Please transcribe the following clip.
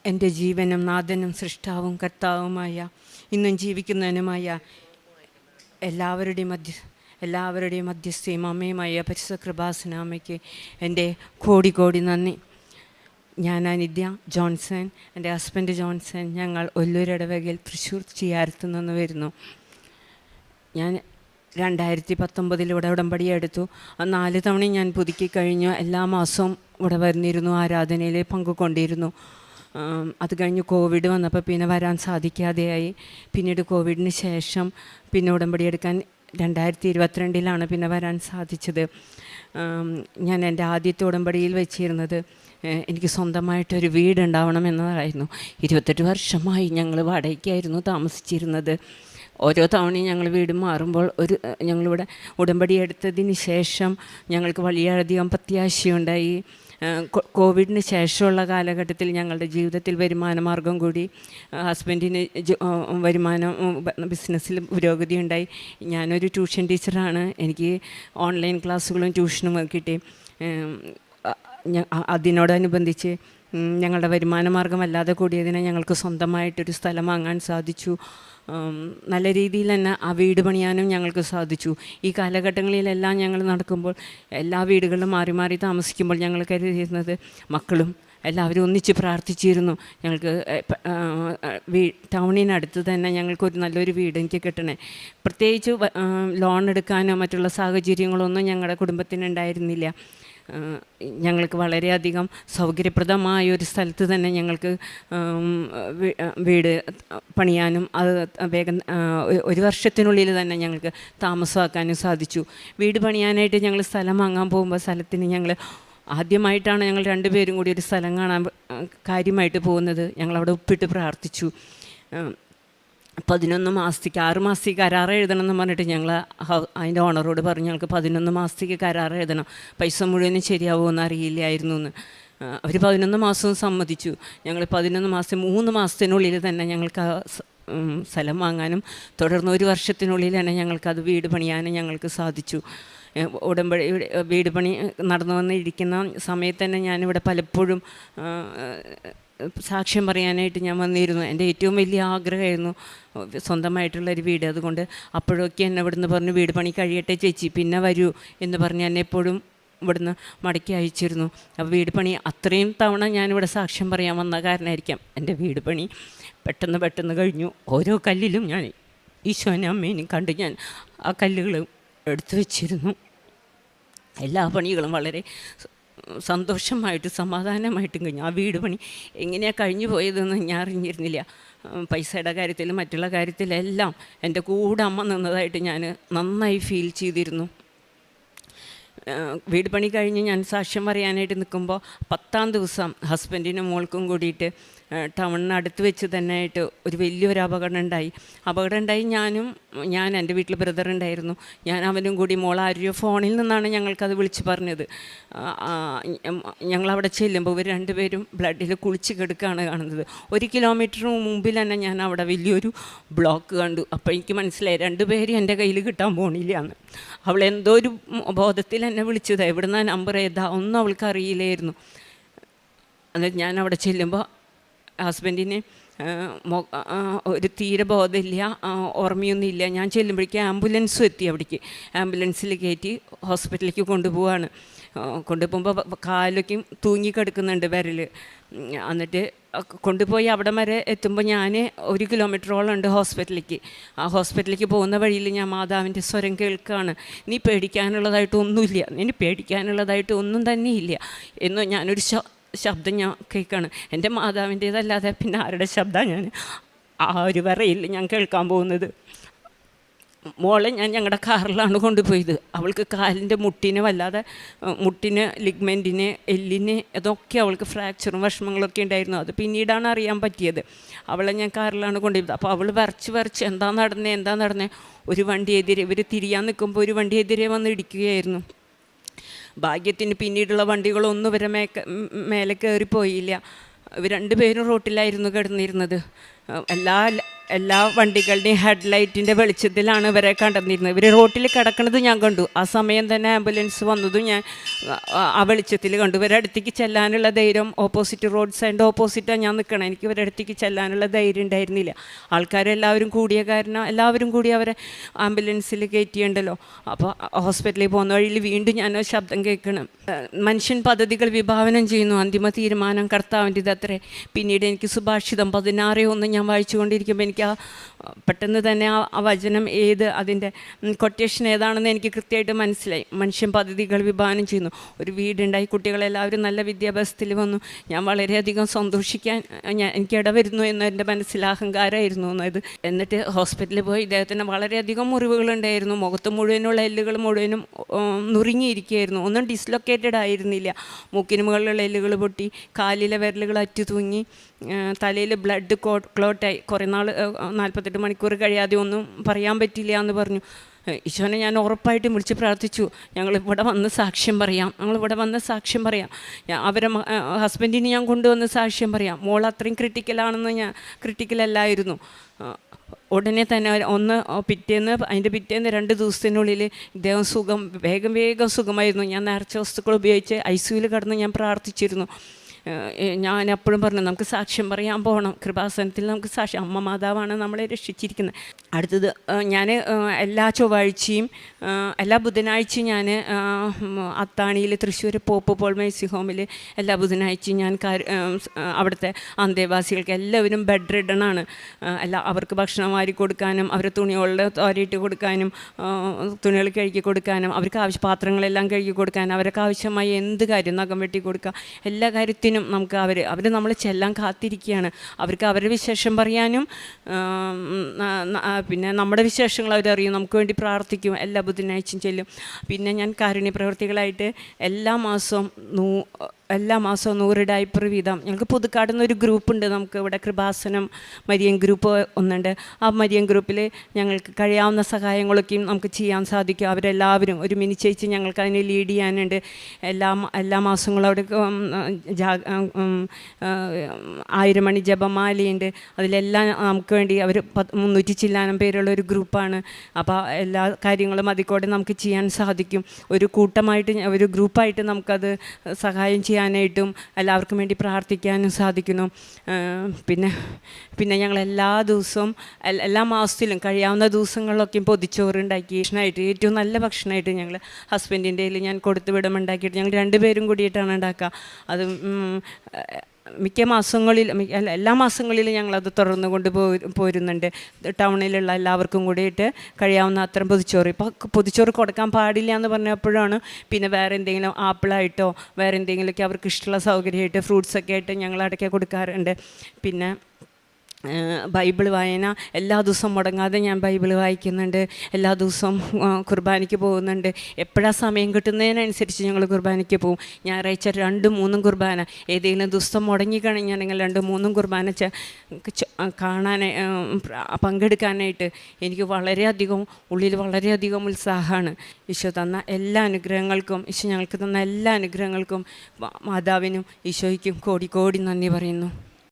എൻ്റെ ജീവനും നാഥനും സൃഷ്ടാവും കർത്താവുമായ ഇന്നും ജീവിക്കുന്നതിനുമായ എല്ലാവരുടെയും മധ്യസ്ഥയും അമ്മയുമായ പരിശുദ്ധ കൃപാസനാമയ്ക്ക് എൻ്റെ കോടി കോടി നന്ദി. ഞാൻ അനിദ്യ ജോൺസൺ, എൻ്റെ ഹസ്ബൻഡ് ജോൺസൺ. ഞങ്ങൾ ഒല്ലൂർ ഇടവകയിൽ തൃശ്ശൂർ ചിയാരത്തു നിന്ന് വരുന്നു. ഞാൻ 2019 ഇവിടെ ഉടമ്പടി എടുത്തു. 4 തവണയും ഞാൻ പുതുക്കി കഴിഞ്ഞു. എല്ലാ മാസവും ഇവിടെ വരുന്നിരുന്നു, ആരാധനയിൽ പങ്കുകൊണ്ടിരുന്നു. അത് കഴിഞ്ഞ് കോവിഡ് വന്നപ്പോൾ പിന്നെ വരാൻ സാധിക്കാതെയായി. പിന്നീട് കോവിഡിന് ശേഷം പിന്നെ ഉടമ്പടി എടുക്കാൻ 2022 പിന്നെ വരാൻ സാധിച്ചത്. ഞാൻ എൻ്റെ ആദ്യത്തെ ഉടമ്പടിയിൽ വെച്ചിരുന്നത് എനിക്ക് സ്വന്തമായിട്ടൊരു വീടുണ്ടാവണം എന്നതായിരുന്നു. 28 വർഷമായി ഞങ്ങൾ വാടകയ്ക്കായിരുന്നു താമസിച്ചിരുന്നത്. ഓരോ തവണയും ഞങ്ങൾ വീട് മാറുമ്പോൾ ഞങ്ങളിവിടെ ഉടമ്പടി എടുത്തതിന് ശേഷം ഞങ്ങൾക്ക് വളരെയധികം പ്രത്യാശയുണ്ടായി. കോവിഡിന് ശേഷമുള്ള കാലഘട്ടത്തിൽ ഞങ്ങളുടെ ജീവിതത്തിൽ വരുമാനമാർഗം കൂടി. ഹസ്ബൻഡിന് ബിസിനസ്സിൽ പുരോഗതി ഉണ്ടായി. ഞാനൊരു ട്യൂഷൻ ടീച്ചറാണ്. എനിക്ക് ഓൺലൈൻ ക്ലാസ്സുകളും ട്യൂഷനും കിട്ടി. അതിനോടനുബന്ധിച്ച് ഞങ്ങളുടെ വരുമാനമാർഗം അല്ലാതെ കൂടിയതിനെ ഞങ്ങൾക്ക് സ്വന്തമായിട്ടൊരു സ്ഥലം വാങ്ങാൻ സാധിച്ചു. നല്ല രീതിയിൽ തന്നെ ആ വീട് പണിയാനും ഞങ്ങൾക്ക് സാധിച്ചു. ഈ കാലഘട്ടങ്ങളിലെല്ലാം ഞങ്ങൾ നടക്കുമ്പോൾ എല്ലാ വീടുകളിലും മാറി മാറി താമസിക്കുമ്പോൾ ഞങ്ങൾ കരുതിയിരുന്നത് മക്കളും എല്ലാവരും ഒന്നിച്ച് പ്രാർത്ഥിച്ചിരുന്നു. ഞങ്ങൾക്ക് ടൗണിനടുത്ത് തന്നെ ഞങ്ങൾക്കൊരു നല്ലൊരു വീട് എനിക്ക് കിട്ടണേ. പ്രത്യേകിച്ച് ലോൺ എടുക്കാനോ മറ്റുള്ള സാഹചര്യങ്ങളൊന്നും ഞങ്ങളുടെ കുടുംബത്തിനുണ്ടായിരുന്നില്ല. ഞങ്ങൾക്ക് വളരെയധികം സൗകര്യപ്രദമായ ഒരു സ്ഥലത്ത് തന്നെ ഞങ്ങൾക്ക് വീട് പണിയാനും അത് വേഗം 1 വർഷത്തിനുള്ളിൽ തന്നെ ഞങ്ങൾക്ക് താമസമാക്കാനും സാധിച്ചു. വീട് പണിയാനായിട്ട് ഞങ്ങൾ സ്ഥലം വാങ്ങാൻ പോകുമ്പോൾ സ്ഥലത്തിന് ഞങ്ങൾ ആദ്യമായിട്ടാണ് ഞങ്ങൾ 2 പേരും കൂടി ഒരു സ്ഥലം കാണാൻ കാര്യമായിട്ട് പോകുന്നത്. ഞങ്ങളവിടെ ഒപ്പിട്ട് പ്രാർത്ഥിച്ചു. 11 മാസത്തേക്ക് 6 മാസത്തേക്ക് കരാർ എഴുതണം എന്ന് പറഞ്ഞിട്ട് ഞങ്ങൾ അതിൻ്റെ ഓണറോട് പറഞ്ഞു ഞങ്ങൾക്ക് 11 മാസത്തേക്ക് കരാർ എഴുതണം, പൈസ മുഴുവനും ശരിയാവുമെന്ന് അറിയില്ലായിരുന്നു എന്ന്. അവർ 11 മാസവും സമ്മതിച്ചു. ഞങ്ങൾ 11 മാസം 3 മാസത്തിനുള്ളിൽ തന്നെ ഞങ്ങൾക്ക് സ്ഥലം വാങ്ങാനും തുടർന്ന് 1 വർഷത്തിനുള്ളിൽ തന്നെ ഞങ്ങൾക്കത് വീട് പണിയാനും ഞങ്ങൾക്ക് സാധിച്ചു. ഉടമ്പടി വീട് പണി നടന്നു വന്നിരിക്കുന്ന സമയത്ത് തന്നെ ഞാനിവിടെ പലപ്പോഴും സാക്ഷ്യം പറയാനായിട്ട് ഞാൻ വന്നിരുന്നു. എൻ്റെ ഏറ്റവും വലിയ ആഗ്രഹമായിരുന്നു സ്വന്തമായിട്ടുള്ളൊരു വീട്. അതുകൊണ്ട് അപ്പോഴൊക്കെ എന്നെ ഇവിടുന്ന് പറഞ്ഞു വീട് പണി കഴിയട്ടെ ചേച്ചി പിന്നെ വരൂ എന്ന് പറഞ്ഞ് എന്നെ എപ്പോഴും ഇവിടുന്ന് മടക്കി അയച്ചിരുന്നു. അപ്പോൾ വീട് പണി അത്രയും തവണ ഞാനിവിടെ സാക്ഷ്യം പറയാൻ വന്ന കാരണമായിരിക്കാം എൻ്റെ വീട് പണി പെട്ടെന്ന് കഴിഞ്ഞു. ഓരോ കല്ലിലും ഞാൻ ഈശോനെ അമ്മേനെയും കണ്ട് ഞാൻ ആ കല്ലുകൾ എടുത്തു വച്ചിരുന്നു. എല്ലാ പണികളും വളരെ സന്തോഷമായിട്ട് സമാധാനമായിട്ടും കഴിഞ്ഞു. ആ വീട് പണി എങ്ങനെയാണ് കഴിഞ്ഞു പോയതെന്ന് ഞാൻ അറിഞ്ഞിരുന്നില്ല. പൈസയുടെ കാര്യത്തിലും മറ്റുള്ള കാര്യത്തിലെല്ലാം എൻ്റെ കൂടെ അമ്മ നിന്നതായിട്ട് ഞാൻ നന്നായി ഫീൽ ചെയ്തിരുന്നു. വീട് പണി കഴിഞ്ഞ് ഞാൻ സാക്ഷ്യം പറയാനായിട്ട് നിൽക്കുമ്പോൾ 10-ാം ദിവസം ഹസ്ബൻഡിനും മോൾക്കും കൂടിയിട്ട് ടൗണിനടുത്ത് വെച്ച് തന്നെ ആയിട്ട് ഒരു വലിയൊരു അപകടം ഉണ്ടായി. ഞാൻ എൻ്റെ വീട്ടിൽ ബ്രദർ ഉണ്ടായിരുന്നു. ഞാൻ അവനും കൂടി ആര്യോ ഫോണിൽ നിന്നാണ് ഞങ്ങൾക്കത് വിളിച്ച് പറഞ്ഞത്. ഞങ്ങളവിടെ ചെല്ലുമ്പോൾ ഇവർ 2 പേരും ബ്ലഡിൽ കുളിച്ച് കിടക്കുകയാണ് കാണുന്നത്. 1 കിലോമീറ്റർ മുമ്പിൽ തന്നെ ഞാൻ അവിടെ വലിയൊരു ബ്ലോക്ക് കണ്ടു. അപ്പോൾ എനിക്ക് മനസ്സിലായി 2 പേരും എൻ്റെ കയ്യിൽ കിട്ടാൻ പോണില്ല എന്ന്. അവൾ എന്തോ ഒരു ബോധത്തിൽ എന്നെ വിളിച്ചത്, എവിടുന്ന നമ്പർ ഏതാ ഒന്നും അവൾക്ക് അറിയില്ലായിരുന്നു. എന്നിട്ട് ഞാൻ അവിടെ ചെല്ലുമ്പോൾ ഹസ്ബൻഡിന് ഒരു തീരെ ബോധമില്ല, ഓർമ്മയൊന്നുമില്ല. ഞാൻ ചെല്ലുമ്പോഴേക്കും ആംബുലൻസും എത്തി. അവിടേക്ക് ആംബുലൻസിൽ കയറ്റി ഹോസ്പിറ്റലിലേക്ക് കൊണ്ടുപോകുമ്പോൾ കാലൊക്കെ തൂങ്ങിക്കിടക്കുന്നുണ്ട് വിരൽ. എന്നിട്ട് കൊണ്ടുപോയി അവിടെ വരെ എത്തുമ്പോൾ ഞാൻ 1 കിലോമീറ്ററോളം ഉണ്ട് ഹോസ്പിറ്റലിലേക്ക്. ആ ഹോസ്പിറ്റലിലേക്ക് പോകുന്ന വഴിയിൽ ഞാൻ മാതാവിൻ്റെ സ്വരം കേൾക്കുകയാണ്, നീ പേടിക്കാനുള്ളതായിട്ട് ഒന്നും തന്നെ ഇല്ല എന്ന് ഞാനൊരു ശബ്ദം ഞാൻ കേൾക്കുകയാണ്. എൻ്റെ മാതാവിൻ്റേതല്ലാതെ പിന്നെ ആരുടെ ശബ്ദമാണ് ഞാൻ ആ ഒരു വരയിൽ ഞാൻ കേൾക്കാൻ പോകുന്നത്? മോളെ ഞാൻ ഞങ്ങളുടെ കാറിലാണ് കൊണ്ടുപോയത്. അവൾക്ക് കാലിൻ്റെ മുട്ടിന് ലിഗ്മെൻറ്റിന് എല്ലിന് ഇതൊക്കെ അവൾക്ക് ഫ്രാക്ചറും വിഷമങ്ങളൊക്കെ ഉണ്ടായിരുന്നു. അത് പിന്നീടാണ് അറിയാൻ പറ്റിയത്. അവളെ ഞാൻ കാറിലാണ് കൊണ്ടുപോയത്. അപ്പോൾ അവൾ വരച്ച് എന്താ നടന്നേ ഒരു വണ്ടി എതിരെ ഇവർ തിരിയാൻ നിൽക്കുമ്പോൾ ഒരു വണ്ടി എതിരെ വന്ന് ഇടിക്കുകയായിരുന്നു. ഭാഗ്യത്തിന് പിന്നീടുള്ള വണ്ടികളൊന്നും ഇവരെ മേലെ കയറിപ്പോയില്ല. ഇവർ രണ്ടുപേരും റോട്ടിലായിരുന്നു കിടന്നിരുന്നത്. എല്ലാ വണ്ടികളുടെയും ഹെഡ്ലൈറ്റിൻ്റെ വെളിച്ചത്തിലാണ് ഇവരെ കണ്ടിരുന്നത്. ഇവർ റോട്ടിൽ കിടക്കുന്നത് ഞാൻ കണ്ടു. ആ സമയം തന്നെ ആംബുലൻസ് വന്നതും ഞാൻ ആ വെളിച്ചത്തിൽ കണ്ടു. ഇവരുടെ അടുത്തേക്ക് ചെല്ലാനുള്ള ധൈര്യം, ഓപ്പോസിറ്റ് റോഡ് സൈഡിൻ്റെ ഓപ്പോസിറ്റാണ് ഞാൻ നിൽക്കണം, എനിക്ക് ഇവരുടെ അടുത്തേക്ക് ചെല്ലാനുള്ള ധൈര്യം ഉണ്ടായിരുന്നില്ല. ആൾക്കാരെല്ലാവരും കൂടിയ കാരണം എല്ലാവരും കൂടി അവരെ ആംബുലൻസിൽ കയറ്റിയുണ്ടല്ലോ. അപ്പോൾ ഹോസ്പിറ്റലിൽ പോകുന്ന വഴിയിൽ വീണ്ടും ഞാൻ ശബ്ദം കേൾക്കണം, മനുഷ്യൻ പദ്ധതികൾ വിഭാവനം ചെയ്യുന്നു, അന്തിമ തീരുമാനം കർത്താവിൻ്റെ ഇതത്രേ. പിന്നീട് എനിക്ക് സുഭാഷിതം 16:1 ഞാൻ വായിച്ചുകൊണ്ടിരിക്കുമ്പോൾ എനിക്ക് പെട്ടെന്ന് തന്നെ ആ വചനം അതിൻ്റെ കൊട്ടേഷൻ ഏതാണെന്ന് എനിക്ക് കൃത്യമായിട്ട് മനസ്സിലായി. മനുഷ്യൻ പദ്ധതികൾ വിഭാവനം ചെയ്യുന്നു. ഒരു വീടുണ്ടായി, കുട്ടികളെല്ലാവരും നല്ല വിദ്യാഭ്യാസത്തിൽ വന്നു. ഞാൻ വളരെയധികം സന്തോഷിക്കാൻ എനിക്ക് ഇടവരുന്നു എന്ന് എൻ്റെ മനസ്സിൽ അഹങ്കാരമായിരുന്നു എന്നത്. എന്നിട്ട് ഹോസ്പിറ്റലിൽ പോയി ഇദ്ദേഹത്തിന് വളരെയധികം മുറിവുകളുണ്ടായിരുന്നു. മുഖത്ത് മുഴുവനുള്ള എല്ലുകൾ മുഴുവനും നുറുങ്ങിയിരിക്കുകയായിരുന്നു. ഒന്നും ഡിസ്ലൊക്കേറ്റഡ് ആയിരുന്നില്ല. മൂക്കിന് മുകളിലുള്ള എല്ലുകൾ പൊട്ടി, കാലിലെ വിരലുകൾ അറ്റു തൂങ്ങി, തലയിൽ ബ്ലഡ് ക്ലോട്ടായി. കുറേ നാൾ 48 മണിക്കൂർ കഴിയാതെ ഒന്നും പറയാൻ പറ്റില്ല എന്ന് പറഞ്ഞു. ഈശോനെ ഞാൻ ഉറപ്പായിട്ടും വിളിച്ച് പ്രാർത്ഥിച്ചു, ഞങ്ങളിവിടെ വന്ന് സാക്ഷ്യം പറയാം, അവരെ ഹസ്ബൻഡിന് ഞാൻ കൊണ്ടുവന്ന് സാക്ഷ്യം പറയാം. മോൾ അത്രയും ക്രിട്ടിക്കലല്ലായിരുന്നു. ഉടനെ തന്നെ അതിൻ്റെ പിറ്റേന്ന് 2 ദിവസത്തിനുള്ളിൽ ഇദ്ദേഹം വേഗം സുഖമായിരുന്നു. ഞാൻ നേർച്ച വസ്തുക്കൾ ഉപയോഗിച്ച് ICUവിൽ കിടന്ന് ഞാൻ പ്രാർത്ഥിച്ചിരുന്നു. ഞാൻ എപ്പോഴും പറഞ്ഞു, നമുക്ക് സാക്ഷ്യം പറയാൻ പോകണം, കൃപാസനത്തിൽ നമുക്ക് സാക്ഷ്യം, അമ്മ മാതാവാണ് നമ്മളെ രക്ഷിച്ചിരിക്കുന്നത്. അടുത്തത് ഞാൻ എല്ലാ ചൊവ്വാഴ്ചയും എല്ലാ ബുധനാഴ്ചയും ഞാൻ അത്താണിയിൽ തൃശ്ശൂർ പോപ്പ് പോൾ മേഴ്സി ഹോമിൽ എല്ലാ ബുധനാഴ്ചയും ഞാൻ അവിടുത്തെ അന്തേവാസികൾക്ക് എല്ലാവരും ബെഡ് റിഡണാണ്. അവർക്ക് ഭക്ഷണം വാരി കൊടുക്കാനും, അവരെ തുണികളിൽ തോരയിട്ട് കൊടുക്കാനും, തുണികൾ കഴുകി കൊടുക്കാനും, അവർക്ക് പാത്രങ്ങളെല്ലാം കഴുകി കൊടുക്കാനും, അവർക്ക് ആവശ്യമായ എന്ത് കാര്യം, നഖം വെട്ടി കൊടുക്കുക, എല്ലാ കാര്യത്തിനും നമുക്ക് അവർ നമ്മൾ ചെല്ലാൻ കാത്തിരിക്കുകയാണ്. അവർക്ക് അവരുടെ വിശേഷം പറയാനും പിന്നെ നമ്മുടെ വിശേഷങ്ങൾ അവരറിയും, നമുക്ക് വേണ്ടി പ്രാർത്ഥിക്കും. എല്ലാ ബുധനാഴ്ചയും ചെല്ലും. പിന്നെ ഞാൻ കാരുണ്യ പ്രവൃത്തികളായിട്ട് എല്ലാ മാസവും 100 ഡയപ്പർ വീതം, ഞങ്ങൾക്ക് പുതുക്കാട് എന്നൊരു ഗ്രൂപ്പുണ്ട്, നമുക്ക് ഇവിടെ കൃപാസനം മരിയൻ ഗ്രൂപ്പ് ഒന്നുണ്ട്. ആ മരിയൻ ഗ്രൂപ്പിൽ ഞങ്ങൾക്ക് കഴിയാവുന്ന സഹായങ്ങളൊക്കെയും നമുക്ക് ചെയ്യാൻ സാധിക്കും. അവരെല്ലാവരും ഒരു മിനി ചേച്ചി ഞങ്ങൾക്ക് അതിനെ ലീഡ് ചെയ്യാനുണ്ട്. എല്ലാ മാസങ്ങളും അവിടെ 1000 മണി ജപമാലയുണ്ട്. അതിലെല്ലാം നമുക്ക് വേണ്ടി അവർ 300 ചില്ലാനം പേരുള്ള ഒരു ഗ്രൂപ്പാണ്. അപ്പോൾ എല്ലാ കാര്യങ്ങളും അതിൽക്കൂടെ നമുക്ക് ചെയ്യാൻ സാധിക്കും. ഒരു കൂട്ടമായിട്ട്, ഒരു ഗ്രൂപ്പായിട്ട് നമുക്കത് സഹായം ചെയ്യാനായിട്ടും എല്ലാവർക്കും വേണ്ടി പ്രാർത്ഥിക്കാനും സാധിക്കുന്നു. പിന്നെ ഞങ്ങൾ എല്ലാ മാസത്തിലും കഴിയാവുന്ന ദിവസങ്ങളിലൊക്കെയും പൊതിച്ചോറുണ്ടാക്കി ഭക്ഷണമായിട്ട്, ഏറ്റവും നല്ല ഭക്ഷണമായിട്ട് ഞങ്ങൾ ഹസ്ബൻഡിൻ്റെ കയ്യിൽ ഞാൻ കൊടുത്തു വിടമുണ്ടാക്കിയിട്ട് ഞങ്ങൾ 2 പേരും കൂടിയിട്ടാണ് ഉണ്ടാക്കുക. അത് എല്ലാ മാസങ്ങളിലും ഞങ്ങളത് തുടർന്ന് പോരുന്നുണ്ട്. ടൗണിലുള്ള എല്ലാവർക്കും കൂടിയിട്ട് കഴിയാവുന്ന അത്തരം പൊതിച്ചോറ്. ഇപ്പോൾ പൊതിച്ചോറ് കൊടുക്കാൻ പാടില്ല എന്ന് പറഞ്ഞപ്പോഴാണ് പിന്നെ വേറെ എന്തെങ്കിലും ആപ്പിളായിട്ടോ വേറെ എന്തെങ്കിലുമൊക്കെ അവർക്ക് ഇഷ്ടമുള്ള സൗകര്യമായിട്ട് ഫ്രൂട്ട്സൊക്കെ ആയിട്ട് ഞങ്ങൾ ഇടയ്ക്ക് കൊടുക്കാറുണ്ട്. പിന്നെ ബൈബിൾ വായന എല്ലാ ദിവസവും മുടങ്ങാതെ ഞാൻ ബൈബിൾ വായിക്കുന്നുണ്ട്. എല്ലാ ദിവസവും കുർബാനയ്ക്ക് പോകുന്നുണ്ട്. എപ്പോഴാണ് സമയം കിട്ടുന്നതിനനുസരിച്ച് ഞങ്ങൾ കുർബാനയ്ക്ക് പോകും. ഞായറാഴ്ച 2-3 കുർബാന, ഏതെങ്കിലും ദിവസം മുടങ്ങിക്കഴിഞ്ഞാണെങ്കിൽ 2-3 കുർബാന പങ്കെടുക്കാനായിട്ട് എനിക്ക് ഉള്ളിൽ വളരെയധികം ഉത്സാഹമാണ്. ഈശോ തന്ന എല്ലാ അനുഗ്രഹങ്ങൾക്കും, ഈശോ ഞങ്ങൾക്ക് തന്ന എല്ലാ അനുഗ്രഹങ്ങൾക്കും മാതാവിനും ഈശോയ്ക്കും കോടി നന്ദി പറയുന്നു.